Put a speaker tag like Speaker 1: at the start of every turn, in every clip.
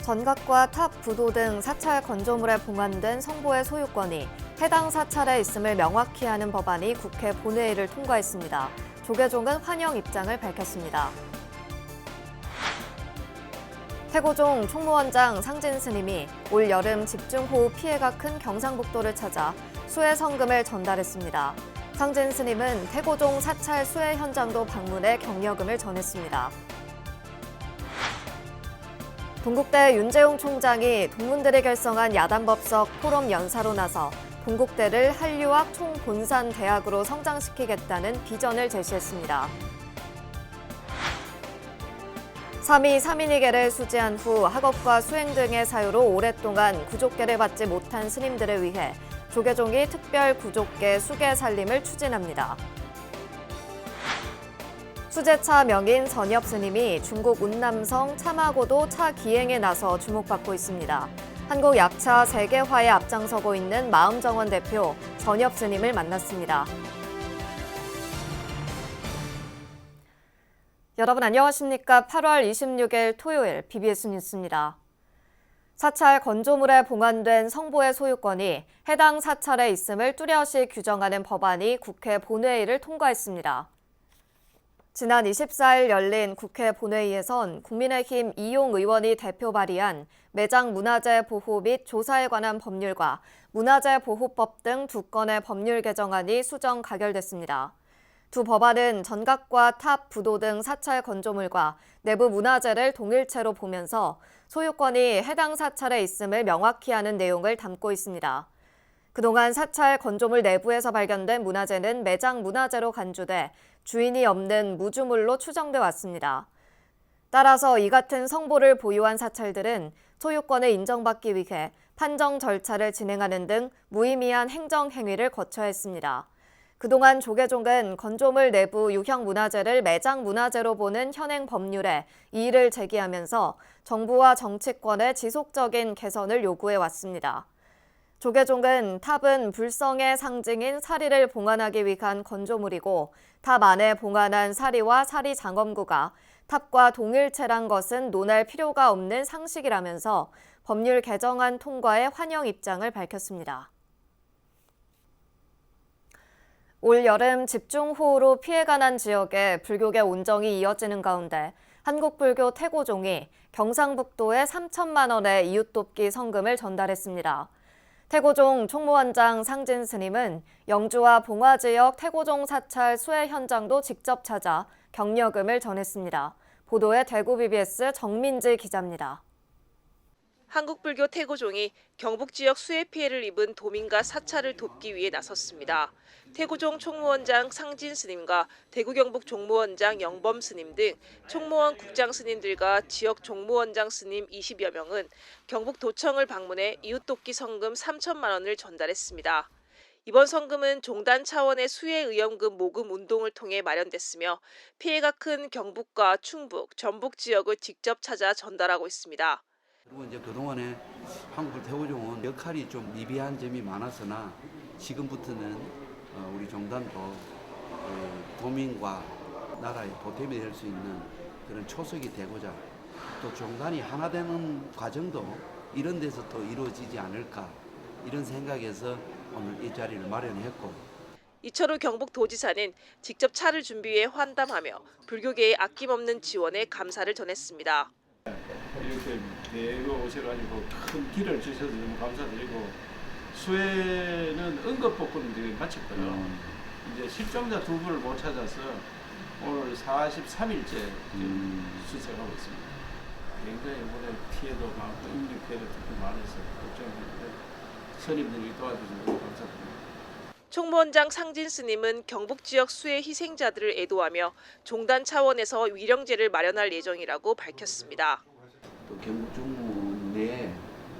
Speaker 1: 전각과 탑 부도 등 사찰 건조물에 봉안된 성보의 소유권이 해당 사찰에 있음을 명확히 하는 법안이 국회 본회의를 통과했습니다. 조계종은 환영 입장을 밝혔습니다. 태고종 총무원장 상진 스님이 올 여름 집중호우 피해가 큰 경상북도를 찾아 수해 성금을 전달했습니다. 상진 스님은 태고종 사찰 수해 현장도 방문해 격려금을 전했습니다. 동국대 윤재용 총장이 동문들이 결성한 야단법석 포럼 연사로 나서 동국대를 한류학 총본산대학으로 성장시키겠다는 비전을 제시했습니다. 3위 3인위계를 수지한 후 학업과 수행 등의 사유로 오랫동안 구족계를 받지 못한 스님들을 위해 조계종이 특별 구족계 수계 살림을 추진합니다. 수제차 명인 전엽 스님이 중국 운남성 차마고도 차 기행에 나서 주목받고 있습니다. 한국 약차 세계화에 앞장서고 있는 마음정원 대표 전엽 스님을 만났습니다. 여러분 안녕하십니까? 8월 26일 토요일 BBS 뉴스입니다. 사찰 건조물에 봉안된 성보의 소유권이 해당 사찰에 있음을 뚜렷이 규정하는 법안이 국회 본회의를 통과했습니다. 지난 24일 열린 국회 본회의에선 국민의힘 이용 의원이 대표 발의한 매장 문화재 보호 및 조사에 관한 법률과 문화재 보호법 등 두 건의 법률 개정안이 수정 가결됐습니다. 두 법안은 전각과 탑, 부도 등 사찰 건조물과 내부 문화재를 동일체로 보면서 소유권이 해당 사찰에 있음을 명확히 하는 내용을 담고 있습니다. 그동안 사찰 건조물 내부에서 발견된 문화재는 매장 문화재로 간주돼 주인이 없는 무주물로 추정돼 왔습니다. 따라서 이 같은 성보를 보유한 사찰들은 소유권을 인정받기 위해 판정 절차를 진행하는 등 무의미한 행정 행위를 거쳐야 했습니다. 그동안 조계종은 건조물 내부 유형 문화재를 매장 문화재로 보는 현행 법률에 이의를 제기하면서 정부와 정치권의 지속적인 개선을 요구해 왔습니다. 조계종은 탑은 불성의 상징인 사리를 봉안하기 위한 건조물이고 탑 안에 봉안한 사리와 사리 장엄구가 탑과 동일체란 것은 논할 필요가 없는 상식이라면서 법률 개정안 통과에 환영 입장을 밝혔습니다. 올 여름 집중호우로 피해가 난 지역에 불교계 온정이 이어지는 가운데 한국불교 태고종이 경상북도에 3천만 원의 이웃돕기 성금을 전달했습니다. 태고종 총무원장 상진 스님은 영주와 봉화 지역 태고종 사찰 수해 현장도 직접 찾아 격려금을 전했습니다. 보도에 대구 BBS 정민지 기자입니다.
Speaker 2: 한국불교 태고종이 경북 지역 수해 피해를 입은 도민과 사찰을 돕기 위해 나섰습니다. 태고종 총무원장 상진 스님과 대구 경북 종무원장 영범 스님 등 총무원 국장 스님들과 지역 종무원장 스님 20여 명은 경북 도청을 방문해 이웃돕기 성금 3천만 원을 전달했습니다. 이번 성금은 종단 차원의 수해 의원금 모금 운동을 통해 마련됐으며 피해가 큰 경북과 충북, 전북 지역을 직접 찾아 전달하고 있습니다.
Speaker 3: 그리고 이제 그동안에 한국불 태고종은 역할이 좀 미비한 점이 많았으나 지금부터는 우리 종단도 도민과 나라의 보탬이 될 수 있는 그런 초석이 되고자 또 종단이 하나 되는 과정도 이런 데서 또 이루어지지 않을까 이런 생각에서 오늘 이 자리를 마련했고
Speaker 2: 이철우 경북도지사는 직접 차를 준비해 환담하며 불교계의 아낌없는 지원에 감사를 전했습니다.
Speaker 4: 이렇게 대거 오셔가지고 큰 길을 주셔서 너무 감사드리고 수해는 응급복구는 이제 마쳤고요. 이제 실종자 두 분을 못 찾아서 오늘 43일째 수색하고 있습니다. 굉장히 이번에 피해도 많고 인명 피해도 특히 많아서 걱정했는데 선임들이 도와주셔서 너무 감사드립니다.
Speaker 2: 총무원장 상진 스님은 경북 지역 수해 희생자들을 애도하며 종단 차원에서 위령제를 마련할 예정이라고 밝혔습니다.
Speaker 3: 또 경북 중무 내에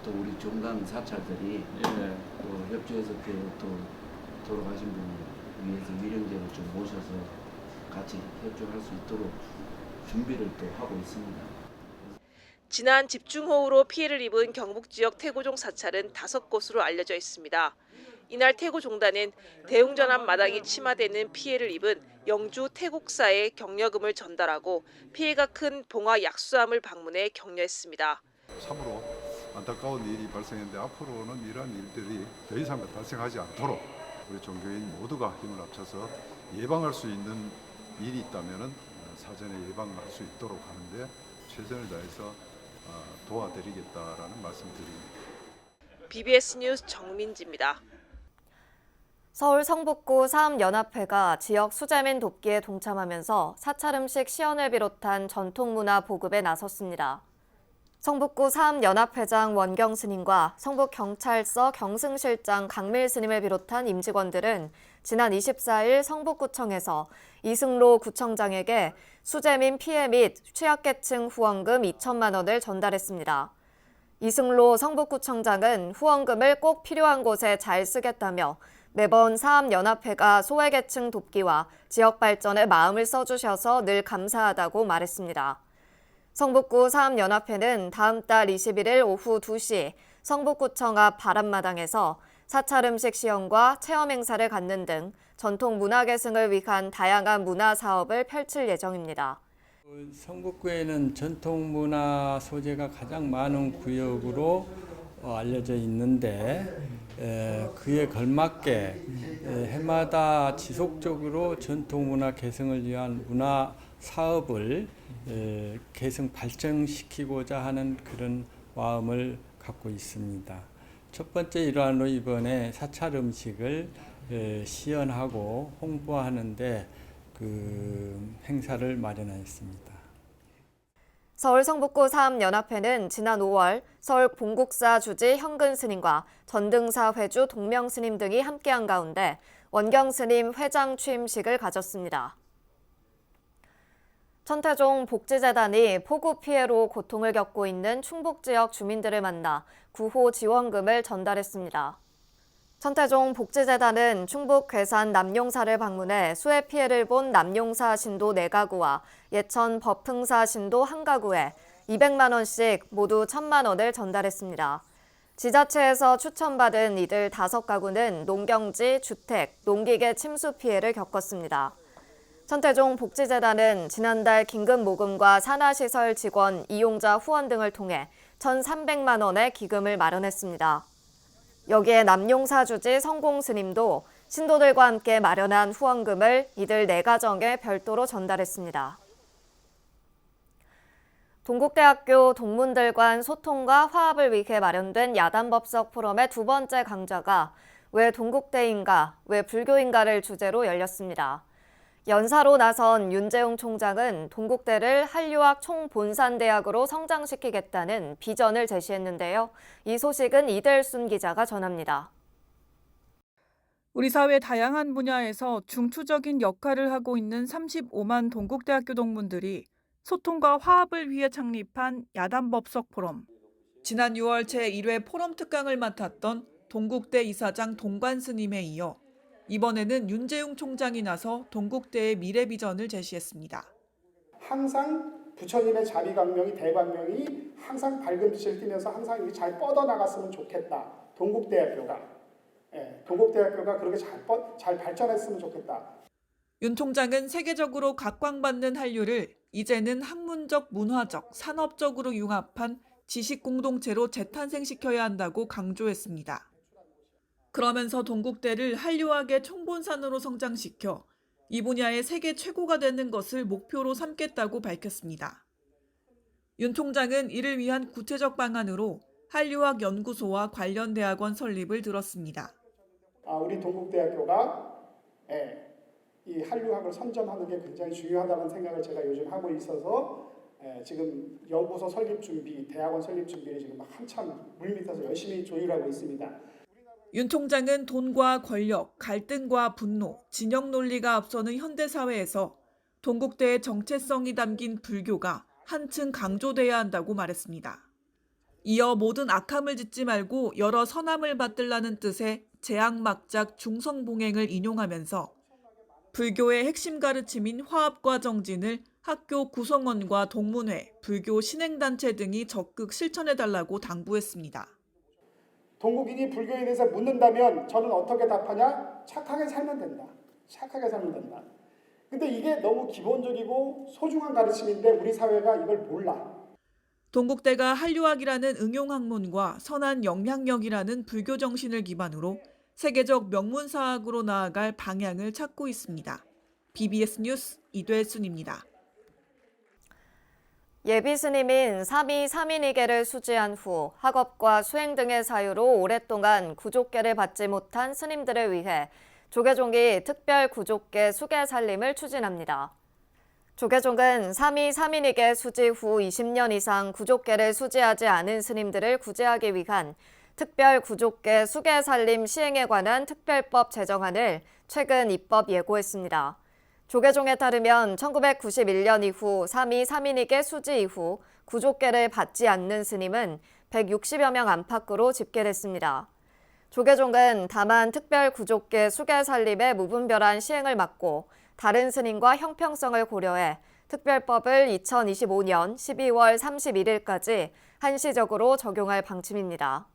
Speaker 3: 또 우리 종단 사찰들이 또 협조해서 또 돌아가신 분을 위해서 위령제를 좀 모셔서 같이 협조할 수 있도록 준비를 또 하고 있습니다.
Speaker 2: 지난 집중호우로 피해를 입은 경북 지역 태고종 사찰은 5곳으로 알려져 있습니다. 이날 태고종단은 대웅전환 마당이 침하되는 피해를 입은 영주 태국사에 격려금을 전달하고 피해가 큰 봉화 약수암을 방문해 격려했습니다.
Speaker 5: 참으로 안타까운 일이 발생했는데 앞으로는 이러한 일들이 더 이상 발생하지 않도록 우리 종교인 모두가 힘을 합쳐서 예방할 수 있는 일이 있다면 사전에 예방할 수 있도록 하는데 최선을 다해서 도와드리겠다라는 말씀드립니다.
Speaker 2: BBS 뉴스 정민지입니다.
Speaker 1: 서울 성북구 사암연합회가 지역 수재민 돕기에 동참하면서 사찰 음식 시연을 비롯한 전통문화 보급에 나섰습니다. 성북구 사암연합회장 원경 스님과 성북경찰서 경승실장 강밀 스님을 비롯한 임직원들은 지난 24일 성북구청에서 이승로 구청장에게 수재민 피해 및 취약계층 후원금 2천만 원을 전달했습니다. 이승로 성북구청장은 후원금을 꼭 필요한 곳에 잘 쓰겠다며 매번 사암연합회가 소외계층 돕기와 지역 발전에 마음을 써주셔서 늘 감사하다고 말했습니다. 성북구 사암연합회는 다음 달 21일 오후 2시 성북구청 앞 바람마당에서 사찰 음식 시연과 체험 행사를 갖는 등 전통 문화 계승을 위한 다양한 문화 사업을 펼칠 예정입니다.
Speaker 6: 성북구에는 전통 문화 소재가 가장 많은 구역으로 알려져 있는데 그에 걸맞게 해마다 지속적으로 전통 문화 계승을 위한 문화 사업을 계승 발전시키고자 하는 그런 마음을 갖고 있습니다. 첫 번째 일환으로 이번에 사찰 음식을 시연하고 홍보하는데 그 행사를 마련하였습니다.
Speaker 1: 서울 성북구 사암연합회는 지난 5월 서울 봉국사 주지 현근 스님과 전등사 회주 동명 스님 등이 함께한 가운데 원경 스님 회장 취임식을 가졌습니다. 천태종 복지재단이 폭우 피해로 고통을 겪고 있는 충북 지역 주민들을 만나 구호 지원금을 전달했습니다. 천태종 복지재단은 충북 괴산 남용사를 방문해 수해 피해를 본 남용사 신도 4가구와 예천 법흥사 신도 1가구에 200만 원씩 모두 1,000만 원을 전달했습니다. 지자체에서 추천받은 이들 5가구는 농경지, 주택, 농기계 침수 피해를 겪었습니다. 천태종 복지재단은 지난달 긴급 모금과 산하시설 직원, 이용자 후원 등을 통해 1,300만 원의 기금을 마련했습니다. 여기에 남용사 주지 성공 스님도 신도들과 함께 마련한 후원금을 이들 4가정에 별도로 전달했습니다. 동국대학교 동문들 간 소통과 화합을 위해 마련된 야단법석 포럼의 2번째 강좌가 왜 동국대인가, 왜 불교인가를 주제로 열렸습니다. 연사로 나선 윤재웅 총장은 동국대를 한류학 총본산대학으로 성장시키겠다는 비전을 제시했는데요. 이 소식은 이델순 기자가 전합니다.
Speaker 7: 우리 사회 다양한 분야에서 중추적인 역할을 하고 있는 35만 동국대학교 동문들이 소통과 화합을 위해 창립한 야단법석 포럼. 지난 6월 제1회 포럼 특강을 맡았던 동국대 이사장 동관 스님에 이어 이번에는 윤재웅 총장이 나서 동국대의 미래 비전을 제시했습니다.
Speaker 8: 항상 부처님의 자비광명이 대광명이 항상 밝은 빛을 띠면서 항상 잘 뻗어나갔으면 좋겠다. 동국대학교가 그렇게 잘 발전했으면 좋겠다.
Speaker 7: 윤 총장은 세계적으로 각광받는 한류를 이제는 학문적, 문화적, 산업적으로 융합한 지식 공동체로 재탄생시켜야 한다고 강조했습니다. 그러면서 동국대를 한류학의 총본산으로 성장시켜 이 분야의 세계 최고가 되는 것을 목표로 삼겠다고 밝혔습니다. 윤 총장은 이를 위한 구체적 방안으로 한류학 연구소와 관련 대학원 설립을 들었습니다.
Speaker 8: 우리 동국대학교가 이 한류학을 선점하는 게 굉장히 중요하다는 생각을 제가 요즘 하고 있어서 지금 연구소 설립 준비, 대학원 설립 준비를 지금 한참 물밑에서 열심히 조율하고 있습니다.
Speaker 7: 윤 총장은 돈과 권력, 갈등과 분노, 진영 논리가 앞서는 현대사회에서 동국대의 정체성이 담긴 불교가 한층 강조돼야 한다고 말했습니다. 이어 모든 악함을 짓지 말고 여러 선함을 받들라는 뜻의 재앙막작 중성봉행을 인용하면서 불교의 핵심 가르침인 화합과 정진을 학교 구성원과 동문회, 불교 신행단체 등이 적극 실천해달라고 당부했습니다.
Speaker 8: 동국인이 불교에 대해서 묻는다면 저는 어떻게 답하냐? 착하게 살면 된다. 착하게 살면 된다. 근데 이게 너무 기본적이고 소중한 가르침인데 우리 사회가 이걸 몰라.
Speaker 7: 동국대가 한류학이라는 응용학문과 선한 영향력이라는 불교 정신을 기반으로 세계적 명문사학으로 나아갈 방향을 찾고 있습니다. BBS 뉴스 이되순입니다.
Speaker 1: 예비 스님인 삼위 삼인이계를 수지한 후 학업과 수행 등의 사유로 오랫동안 구족계를 받지 못한 스님들을 위해 조계종이 특별 구족계 수계 살림을 추진합니다. 조계종은 삼위 삼인이계 수지 후 20년 이상 구족계를 수지하지 않은 스님들을 구제하기 위한 특별 구족계 수계 살림 시행에 관한 특별법 제정안을 최근 입법 예고했습니다. 조계종에 따르면 1991년 이후 삼위 삼인이계 수지 이후 구족계를 받지 않는 스님은 160여 명 안팎으로 집계됐습니다. 조계종은 다만 특별 구족계 수계 살림의 무분별한 시행을 막고 다른 스님과 형평성을 고려해 특별법을 2025년 12월 31일까지 한시적으로 적용할 방침입니다.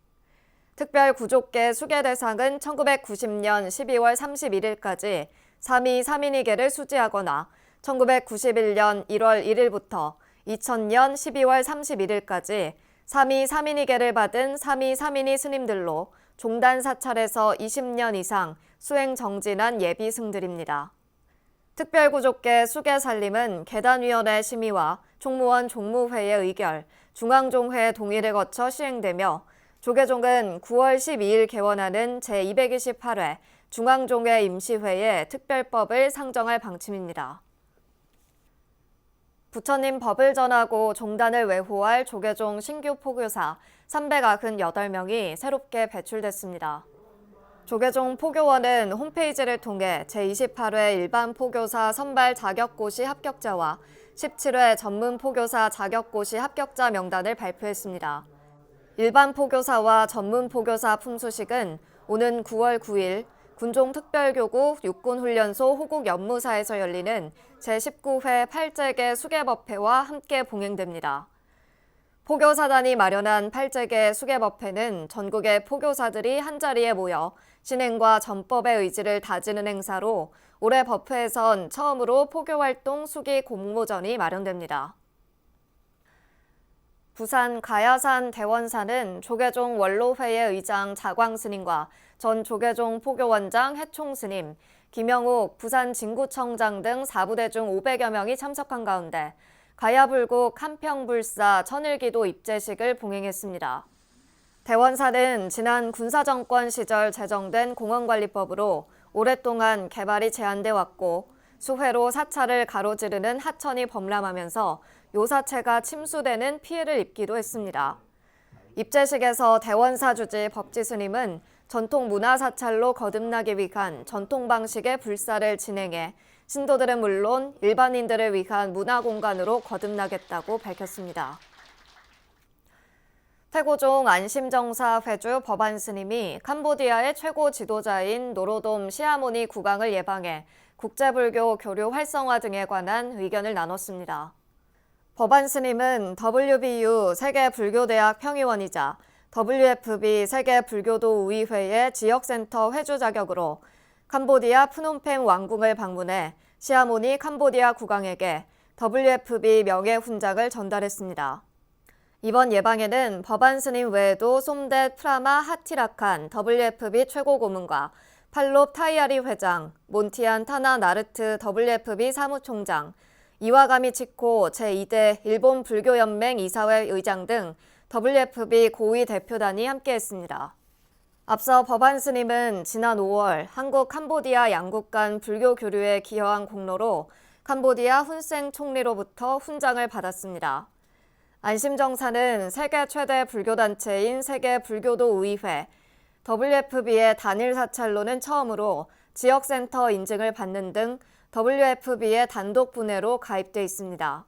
Speaker 1: 특별 구족계 수계 대상은 1990년 12월 31일까지 삼위 삼인이계를 수지하거나 1991년 1월 1일부터 2000년 12월 31일까지 삼위 삼인이계를 받은 삼위 삼인이 스님들로 종단 사찰에서 20년 이상 수행 정진한 예비승들입니다. 특별구족계 수계 살림은 계단위원회 심의와 총무원 종무회의 의결, 중앙종회 동의를 거쳐 시행되며 조계종은 9월 12일 개원하는 제228회 중앙종회 임시회에 특별법을 상정할 방침입니다. 부처님 법을 전하고 종단을 외호할 조계종 신규 포교사 398명이 새롭게 배출됐습니다. 조계종 포교원은 홈페이지를 통해 제28회 일반 포교사 선발 자격고시 합격자와 17회 전문 포교사 자격고시 합격자 명단을 발표했습니다. 일반 포교사와 전문 포교사 품수식은 오는 9월 9일 군종특별교구 육군훈련소 호국연무사에서 열리는 제19회 8제계 수계법회와 함께 봉행됩니다. 포교사단이 마련한 8제계 수계법회는 전국의 포교사들이 한자리에 모여 신행과 전법의 의지를 다지는 행사로 올해 법회에선 처음으로 포교활동 수기 공모전이 마련됩니다. 부산 가야산 대원사는 조계종 원로회의 의장 자광스님과 전 조계종 포교원장 해총스님, 김영욱 부산 진구청장 등 4부대 중 500여 명이 참석한 가운데 가야불국 한평불사 천일기도 입제식을 봉행했습니다. 대원사는 지난 군사정권 시절 제정된 공원관리법으로 오랫동안 개발이 제한돼 왔고 수회로 사찰을 가로지르는 하천이 범람하면서 요사체가 침수되는 피해를 입기도 했습니다. 입제식에서 대원사 주지 법지스님은 전통 문화사찰로 거듭나기 위한 전통 방식의 불사를 진행해 신도들은 물론 일반인들을 위한 문화공간으로 거듭나겠다고 밝혔습니다. 태고종 안심정사 회주 법안스님이 캄보디아의 최고 지도자인 노로돔 시아모니 국왕을 예방해 국제불교 교류 활성화 등에 관한 의견을 나눴습니다. 법안스님은 WBU 세계불교대학 평의원이자 WFB 세계불교도우위회의 지역센터 회주 자격으로 캄보디아 프놈펜 왕궁을 방문해 시아모니 캄보디아 국왕에게 WFB 명예훈장을 전달했습니다. 이번 예방에는 법안스님 외에도 솜댓 프라마 하티라칸 WFB 최고고문과 팔롭 타이아리 회장, 몬티안 타나 나르트 WFB 사무총장, 이와가미 치코 제2대 일본 불교연맹 이사회 의장 등 WFB 고위 대표단이 함께했습니다. 앞서 법안스님은 지난 5월 한국 캄보디아 양국 간 불교 교류에 기여한 공로로 캄보디아 훈센 총리로부터 훈장을 받았습니다. 안심정사는 세계 최대 불교단체인 세계불교도의회, WFB의 단일 사찰로는 처음으로 지역센터 인증을 받는 등 WFB의 단독 분회로 가입돼 있습니다.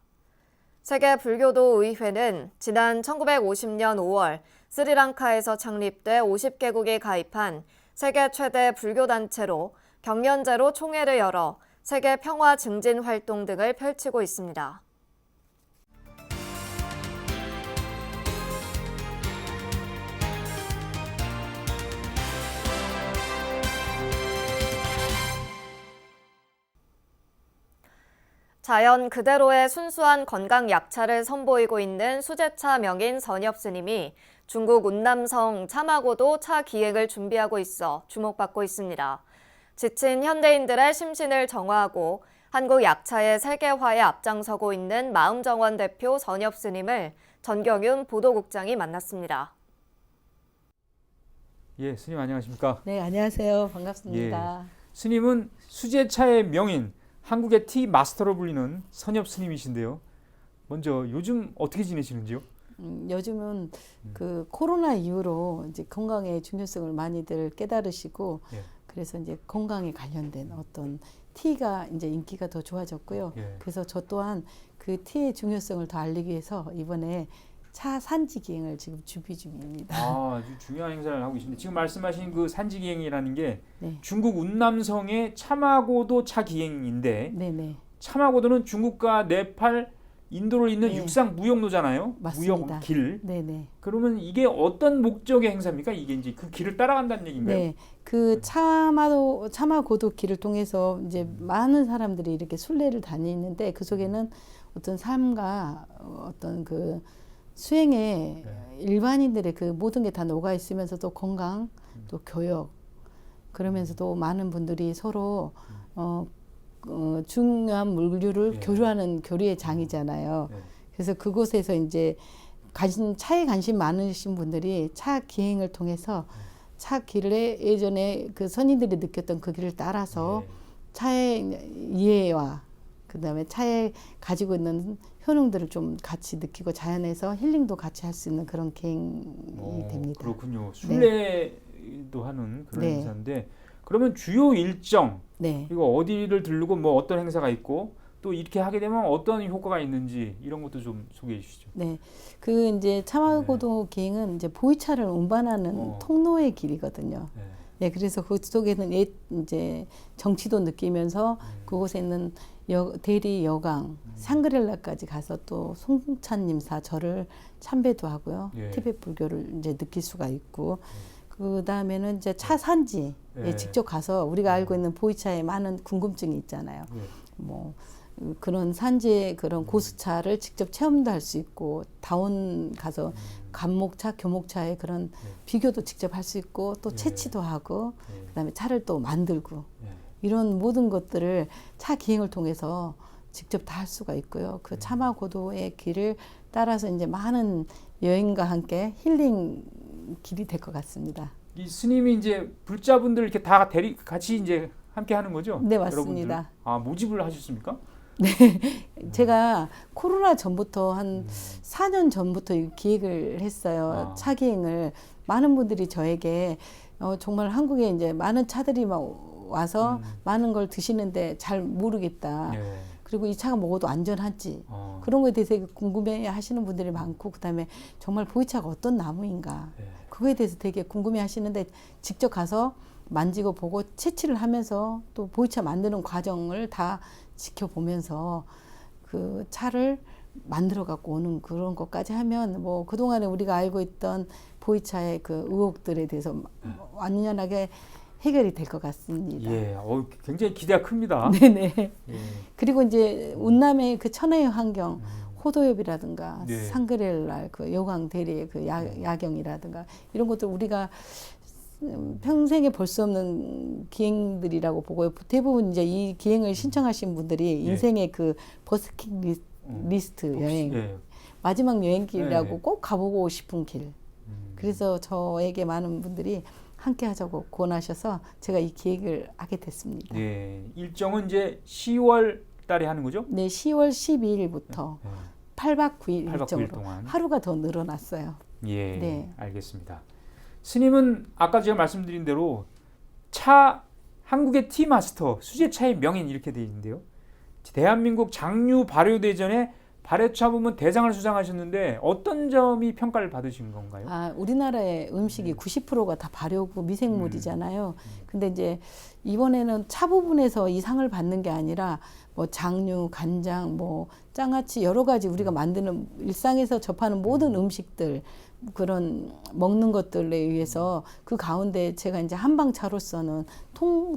Speaker 1: 세계불교도의회는 지난 1950년 5월 스리랑카에서 창립돼 50개국이 가입한 세계 최대 불교단체로 경연제로 총회를 열어 세계 평화 증진 활동 등을 펼치고 있습니다. 자연 그대로의 순수한 건강 약차를 선보이고 있는 수제차 명인 선엽 스님이 중국 운남성 차마고도 차 기획을 준비하고 있어 주목받고 있습니다. 지친 현대인들의 심신을 정화하고 한국 약차의 세계화에 앞장서고 있는 마음정원 대표 선엽 스님을 전경윤 보도국장이 만났습니다.
Speaker 9: 예, 스님 안녕하십니까?
Speaker 10: 네, 안녕하세요. 반갑습니다.
Speaker 9: 스님은 수제차의 명인, 한국의 티 마스터로 불리는 선엽 스님이신데요. 먼저 요즘 어떻게 지내시는지요?
Speaker 10: 요즘은 그 코로나 이후로 이제 건강의 중요성을 많이들 깨달으시고
Speaker 9: 예.
Speaker 10: 그래서 이제 건강에 관련된 어떤 티가 이제 인기가 더 좋아졌고요.
Speaker 9: 예.
Speaker 10: 그래서 저 또한 그 티의 중요성을 더 알리기 위해서 이번에 차 산지 기행을 지금 준비 중입니다.
Speaker 9: 아주 중요한 행사를 하고 계신데 지금 말씀하신 그 산지기행이라는 게
Speaker 10: 네.
Speaker 9: 중국 운남성의 차마고도 차 기행인데
Speaker 10: 네네.
Speaker 9: 차마고도는 중국과 네팔, 인도를 잇는
Speaker 10: 네.
Speaker 9: 육상 무역로잖아요.
Speaker 10: 맞습니다.
Speaker 9: 무역 길.
Speaker 10: 네네.
Speaker 9: 그러면 이게 어떤 목적의 행사입니까? 이게 이제 그 길을 따라간다는 얘기인가요?
Speaker 10: 네, 그 차마고도 길을 통해서 이제 많은 사람들이 이렇게 순례를 다니는데 그 속에는 어떤 삶과 어떤 그 수행에 일반인들의 그 모든 게 다 녹아 있으면서도 건강, 또 교역, 그러면서도 많은 분들이 서로 중요한 물류를 교류하는 교류의 장이잖아요. 그래서 그곳에서 이제 차에 관심 많으신 분들이 차 기행을 통해서 차 길에 예전에 그 선인들이 느꼈던 그 길을 따라서 차의 이해와 그다음에 차에 가지고 있는 효능들을 좀 같이 느끼고 자연에서 힐링도 같이 할 수 있는 그런 기행이 됩니다.
Speaker 9: 그렇군요. 순례도 하는 그런
Speaker 10: 네.
Speaker 9: 행사인데 그러면 주요 일정
Speaker 10: 네.
Speaker 9: 그리고 어디를 들르고 뭐 어떤 행사가 있고 또 이렇게 하게 되면 어떤 효과가 있는지 이런 것도 좀 소개해 주시죠.
Speaker 10: 네, 그 이제 차마고도 기행은 이제 보이차를 운반하는 통로의 길이거든요. 네, 그래서 그 속에는 이제 정치도 느끼면서 그곳에 있는 대리 여강 샹그릴라까지 가서 또 송찬님사 절을 참배도 하고요. 티베트 불교를 이제 느낄 수가 있고 그 다음에는 이제 차 산지에 직접 가서 우리가 알고 있는 보이차에 많은 궁금증이 있잖아요. 뭐 그런 산지의 그런 고수차를 직접 체험도 할 수 있고 다운 가서 간목차, 교목차의 그런 비교도 직접 할 수 있고 또 채취도 하고 그다음에 차를 또 만들고 이런 모든 것들을 차 기행을 통해서 직접 다 할 수가 있고요. 그 차마고도의 길을 따라서 이제 많은 여행과 함께 힐링 길이 될 것 같습니다.
Speaker 9: 이 스님이 이제 불자분들 이렇게 다 같이 이제 함께 하는 거죠?
Speaker 10: 네, 맞습니다.
Speaker 9: 여러분들. 아, 모집을 하셨습니까?
Speaker 10: 네, 제가 코로나 전부터 한 4년 전부터 기획을 했어요. 차 기행을 많은 분들이 저에게 정말 한국에 이제 많은 차들이 막 와서 많은 걸 드시는데 잘 모르겠다. 그리고 이 차가 먹어도 안전한지 그런 거에 대해서 궁금해 하시는 분들이 많고 그다음에 정말 보이차가 어떤 나무인가 그거에 대해서 되게 궁금해 하시는데 직접 가서 만지고 보고 채취를 하면서 또 보이차 만드는 과정을 다 지켜보면서 그 차를 만들어 갖고 오는 그런 것까지 하면 뭐 그동안에 우리가 알고 있던 보이차의 그 의혹들에 대해서 완전하게 해결이 될 것 같습니다.
Speaker 9: 예, 굉장히 기대가 큽니다.
Speaker 10: 네네.
Speaker 9: 예.
Speaker 10: 그리고 이제 운남의 그 천혜의 환경, 호도엽이라든가 상그렐라 그 여광 대리의 그 야경이라든가 이런 것들 우리가 평생에 볼 수 없는 기행들이라고 보고요. 대부분 이제 이 기행을 신청하신 분들이 인생의 그 버스킷 리스트 여행 마지막 여행길이라고 꼭 가보고 싶은 길. 그래서 저에게 많은 분들이 함께 하자고 권하셔서 제가 이 기획을 하게 됐습니다.
Speaker 9: 네, 일정은 이제 10월 달에 하는 거죠?
Speaker 10: 네, 10월 12일부터 8박 9일
Speaker 9: 8박 9일
Speaker 10: 일정으로
Speaker 9: 동안.
Speaker 10: 하루가 더 늘어났어요.
Speaker 9: 예,
Speaker 10: 네.
Speaker 9: 알겠습니다. 스님은 아까 제가 말씀드린 대로 한국의 티 마스터, 수제차의 명인 이렇게 되어 있는데요. 대한민국 장류 발효대전에 발효차 부문 대상을 수상하셨는데 어떤 점이 평가를 받으신 건가요?
Speaker 10: 우리나라의 음식이 90%가 다 발효고 미생물이잖아요. 근데 이제 이번에는 차 부분에서 이 상을 받는 게 아니라 뭐 장류, 간장, 뭐 장아찌 여러 가지 우리가 만드는 일상에서 접하는 모든 음식들 그런 먹는 것들에 의해서 그 가운데 제가 이제 한방차로서는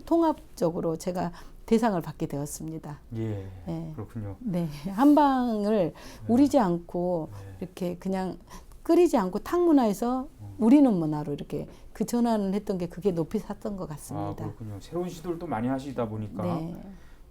Speaker 10: 통합적으로 제가 대상을 받게 되었습니다.
Speaker 9: 예.
Speaker 10: 예.
Speaker 9: 그렇군요.
Speaker 10: 네, 한방을 우리지 않고 이렇게 그냥 끓이지 않고 탕 문화에서 우리는 문화로 이렇게 그 전환을 했던 게 그게 높이 샀던 것
Speaker 9: 아,
Speaker 10: 같습니다.
Speaker 9: 그렇군요. 새로운 시도를 또 많이 하시다 보니까
Speaker 10: 네.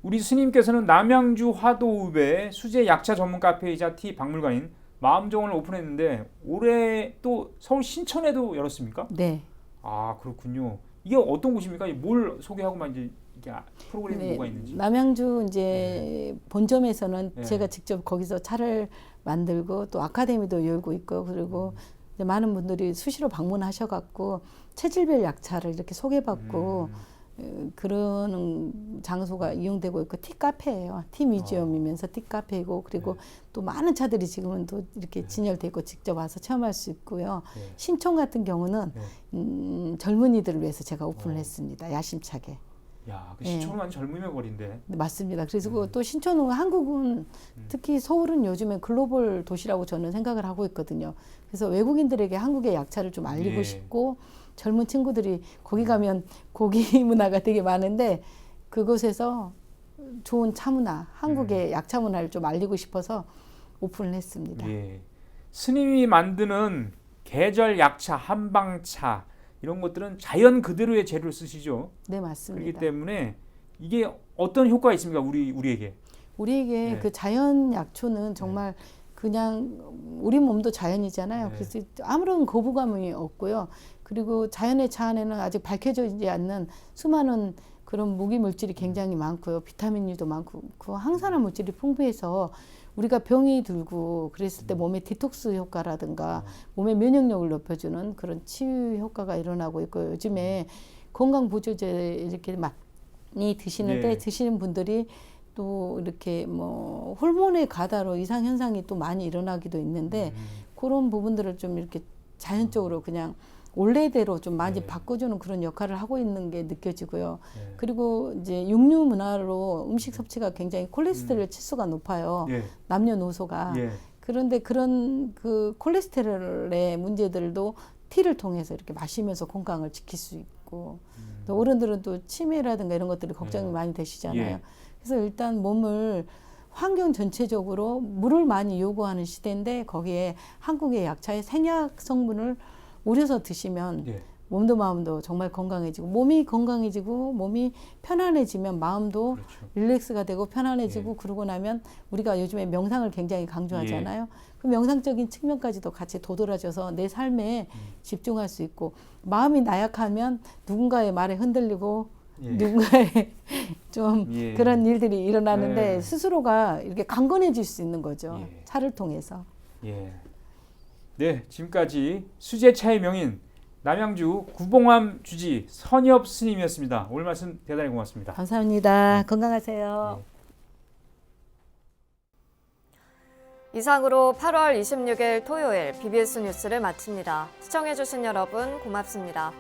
Speaker 9: 우리 스님께서는 남양주 화도읍에 수제 약차 전문 카페이자 티 박물관인 마음정원을 오픈했는데 올해 또 서울 신천에도 열었습니까?
Speaker 10: 네.
Speaker 9: 아, 그렇군요. 이게 어떤 곳입니까? 뭘 소개하고만 이제 이게 프로그램이
Speaker 10: 네,
Speaker 9: 뭐가 있는지.
Speaker 10: 남양주 이제 본점에서는
Speaker 9: 네.
Speaker 10: 제가 직접 거기서 차를 만들고 또 아카데미도 열고 있고 그리고 이제 많은 분들이 수시로 방문하셔갖고 체질별 약차를 이렇게 소개받고 그런 장소가 이용되고 있고 티카페예요. 티뮤지엄이면서 티카페이고 그리고 또 많은 차들이 지금은 또 이렇게 진열되고 직접 와서 체험할 수 있고요.
Speaker 9: 네.
Speaker 10: 신촌 같은 경우는
Speaker 9: 네.
Speaker 10: 젊은이들을 위해서 제가 오픈을 했습니다. 야심차게.
Speaker 9: 야, 그
Speaker 10: 네.
Speaker 9: 신촌은 완전 젊음의 거리인데.
Speaker 10: 네, 맞습니다. 그래서 또 신촌은 한국은 특히 서울은 요즘에 글로벌 도시라고 저는 생각을 하고 있거든요. 그래서 외국인들에게 한국의 약차를 좀 알리고
Speaker 9: 예.
Speaker 10: 싶고 젊은 친구들이 거기 가면 고기 문화가 되게 많은데 그곳에서 좋은 차 문화, 한국의 약차 문화를 좀 알리고 싶어서 오픈을 했습니다.
Speaker 9: 예. 스님이 만드는 계절 약차, 한방차 이런 것들은 자연 그대로의 재료를 쓰시죠.
Speaker 10: 네, 맞습니다.
Speaker 9: 그렇기 때문에 이게 어떤 효과가 있습니까? 우리에게.
Speaker 10: 우리에게
Speaker 9: 네.
Speaker 10: 그 자연 약초는 정말 그냥 우리 몸도 자연이잖아요.
Speaker 9: 네.
Speaker 10: 그래서 아무런 거부감이 없고요. 그리고 자연의 차 안에는 아직 밝혀지지 않는 수많은 그런 무기 물질이 굉장히 많고요. 비타민류도 많고 그 항산화 물질이 풍부해서 우리가 병이 들고 그랬을 때 몸의 디톡스 효과라든가 몸의 면역력을 높여주는 그런 치유 효과가 일어나고 있고 요즘에 건강 보조제 이렇게 많이 드시는데
Speaker 9: 예.
Speaker 10: 드시는 분들이 또 이렇게 뭐 호르몬의 과다로 이상 현상이 또 많이 일어나기도 있는데 그런 부분들을 좀 이렇게 자연적으로 그냥 원래대로 좀 많이 바꿔주는 그런 역할을 하고 있는 게 느껴지고요. 그리고 이제 육류 문화로 음식 섭취가 굉장히 콜레스테롤 치수가 높아요.
Speaker 9: 예.
Speaker 10: 남녀노소가.
Speaker 9: 예.
Speaker 10: 그런데 그런 그 콜레스테롤의 문제들도 티를 통해서 이렇게 마시면서 건강을 지킬 수 있고 또 어른들은 또 치매라든가 이런 것들이 걱정이 많이 되시잖아요.
Speaker 9: 예.
Speaker 10: 그래서 일단 몸을 환경 전체적으로 물을 많이 요구하는 시대인데 거기에 한국의 약차의 생약 성분을 우려서 드시면
Speaker 9: 예.
Speaker 10: 몸도 마음도 정말 건강해지고 몸이 건강해지고 몸이 편안해지면 마음도
Speaker 9: 그렇죠.
Speaker 10: 릴렉스가 되고 편안해지고
Speaker 9: 예.
Speaker 10: 그러고 나면 우리가 요즘에 명상을 굉장히 강조하잖아요. 그 명상적인 측면까지도 같이 도드라져서 내 삶에 집중할 수 있고 마음이 나약하면 누군가의 말에 흔들리고
Speaker 9: 예.
Speaker 10: 누군가의 좀
Speaker 9: 예.
Speaker 10: 그런 일들이 일어나는데
Speaker 9: 예.
Speaker 10: 스스로가 이렇게 강건해질 수 있는 거죠.
Speaker 9: 예.
Speaker 10: 차를 통해서.
Speaker 9: 예. 네, 지금까지 수제차의 명인 남양주 구봉암 주지 선엽 스님이었습니다. 오늘 말씀 대단히 고맙습니다.
Speaker 10: 감사합니다. 건강하세요.
Speaker 1: 이상으로 8월 26일 토요일 BBS 뉴스를 마칩니다. 시청해주신 여러분 고맙습니다.